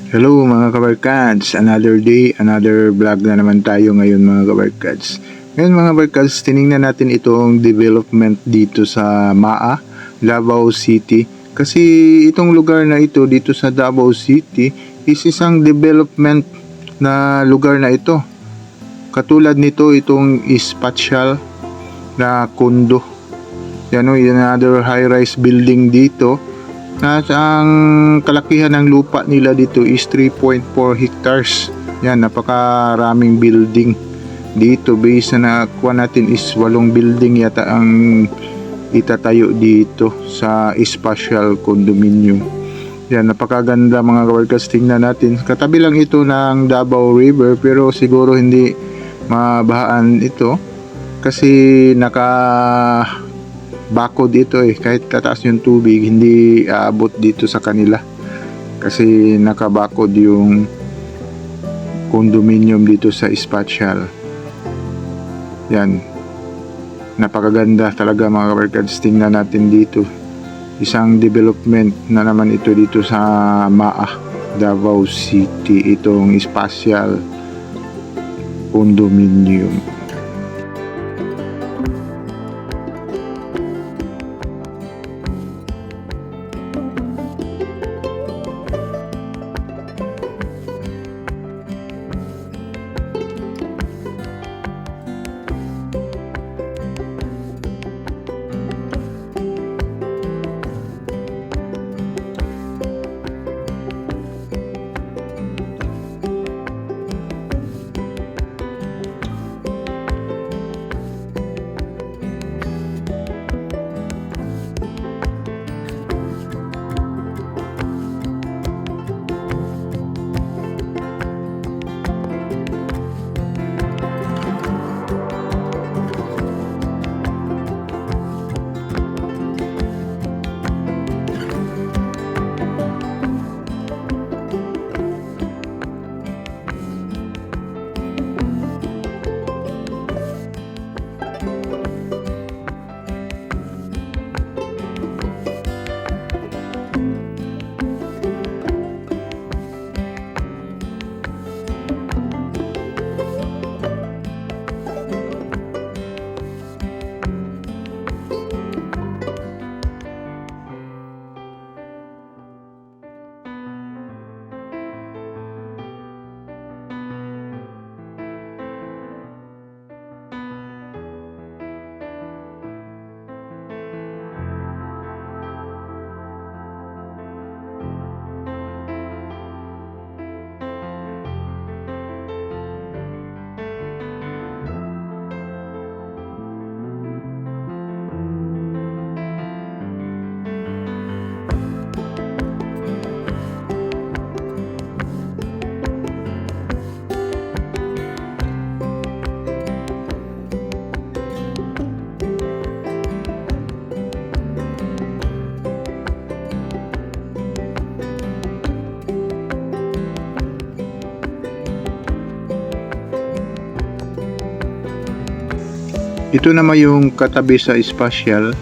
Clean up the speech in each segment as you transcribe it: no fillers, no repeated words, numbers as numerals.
Hello mga kabarkads, another day, another vlog na naman tayo ngayon mga kabarkads. Ngayon mga kabarkads, tiningnan natin itong development dito sa MAA, Davao City. Kasi itong lugar na ito dito sa Davao City is isang development na lugar na ito. Katulad nito itong spatial na condo. Yan o, another high-rise building dito. At ang kalakihan ng lupa nila dito is 3.4 hectares. Yan, napakaraming building dito. Base na nakuha natin is 8 building yata ang itatayo dito sa spatial condominium. Yan, napakaganda mga kabarkas. Tingnan natin. Katabi lang ito ng Davao River pero siguro hindi mabahaan ito kasi bakod dito kahit tataas yung tubig hindi aabot dito sa kanila kasi nakabakod yung condominium dito sa spatial. Yan, napakaganda talaga mga kabarkads. Tingnan natin dito, isang development na naman ito dito sa MAA, Davao City, itong spatial condominium. Ito naman yung katabi sa spatial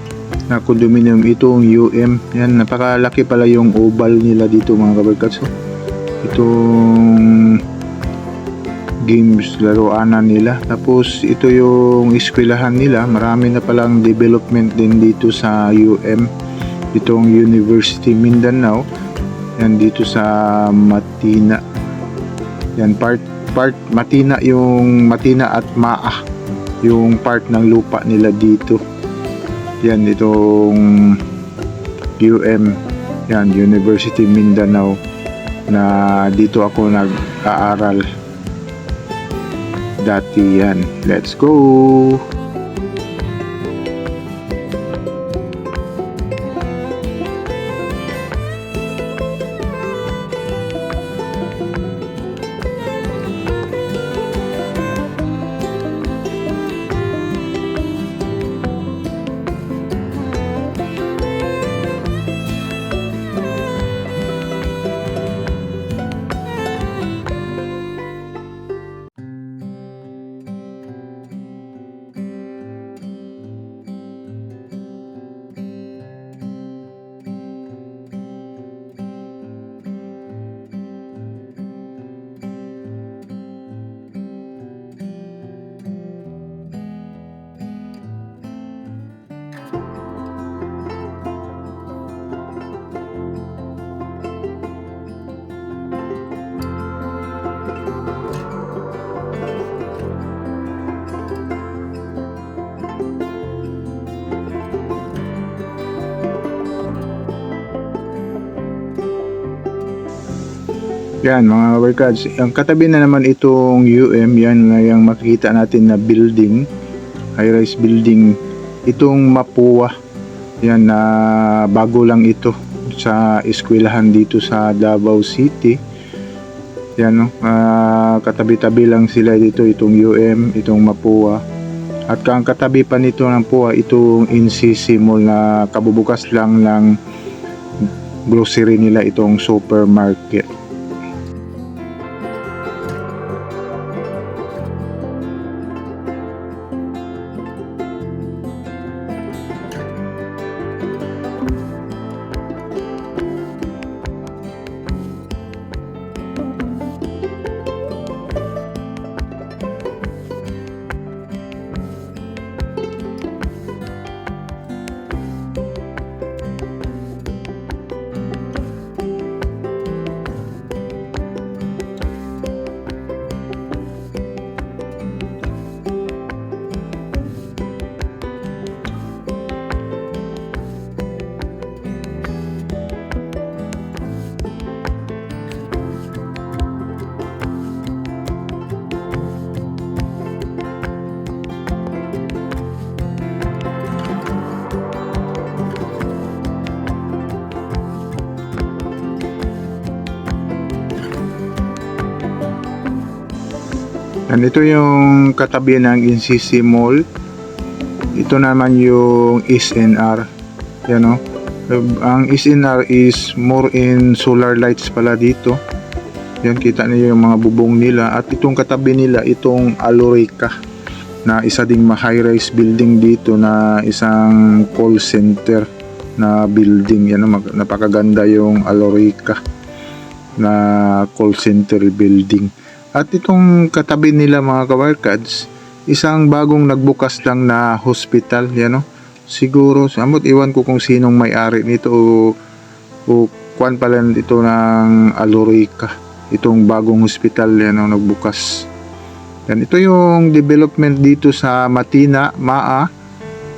na condominium, itong UM. Yan, napakalaki pala yung oval nila dito mga kabarkads. So, itong games laruanan nila. Tapos ito yung eskwelahan nila. Marami na palang development din dito sa UM. Itong University Mindanao. Yan dito sa Matina. Yan part Matina, yung Matina at MAA yung part ng lupa nila dito. Yan, itong UM, yan, University Mindanao, na dito ako nag-aaral dati. Yan, let's go. Yan mga kabarkads, ang katabi na naman itong yan na yung makikita natin na building, high-rise building, itong Mapua. Yan na bago lang ito sa eskwelahan dito sa Davao City. Yan no, katabi-tabi lang sila dito, itong itong Mapua. At ang katabi pa nito ng PUA, itong NCC Mall na kabubukas lang ng grocery nila, itong supermarket. And ito yung katabi ng NCC Mall. Ito naman yung SNR. Yan o. Ang SNR is more in solar lights pala dito. Yan, kita niyo yung mga bubong nila. At itong katabi nila, itong Alorica, na isa ding high-rise building dito, na isang call center na building. Yan o, napakaganda yung Alorica na call center building. At itong katabi nila mga kabarkads, isang bagong nagbukas lang na hospital, yan o. Siguro, iwan ko kung sinong may-ari nito o kuwan pala ito ng Alorica. Itong bagong hospital, yan o, nagbukas. Yan, ito yung development dito sa Matina, MAA.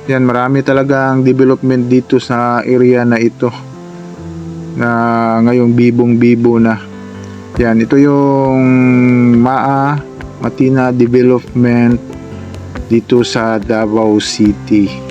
Yan, marami talagang development dito sa area na ito, na ngayong bibong-bibo na. Yan, ito yung MAA, Matina Development dito sa Davao City.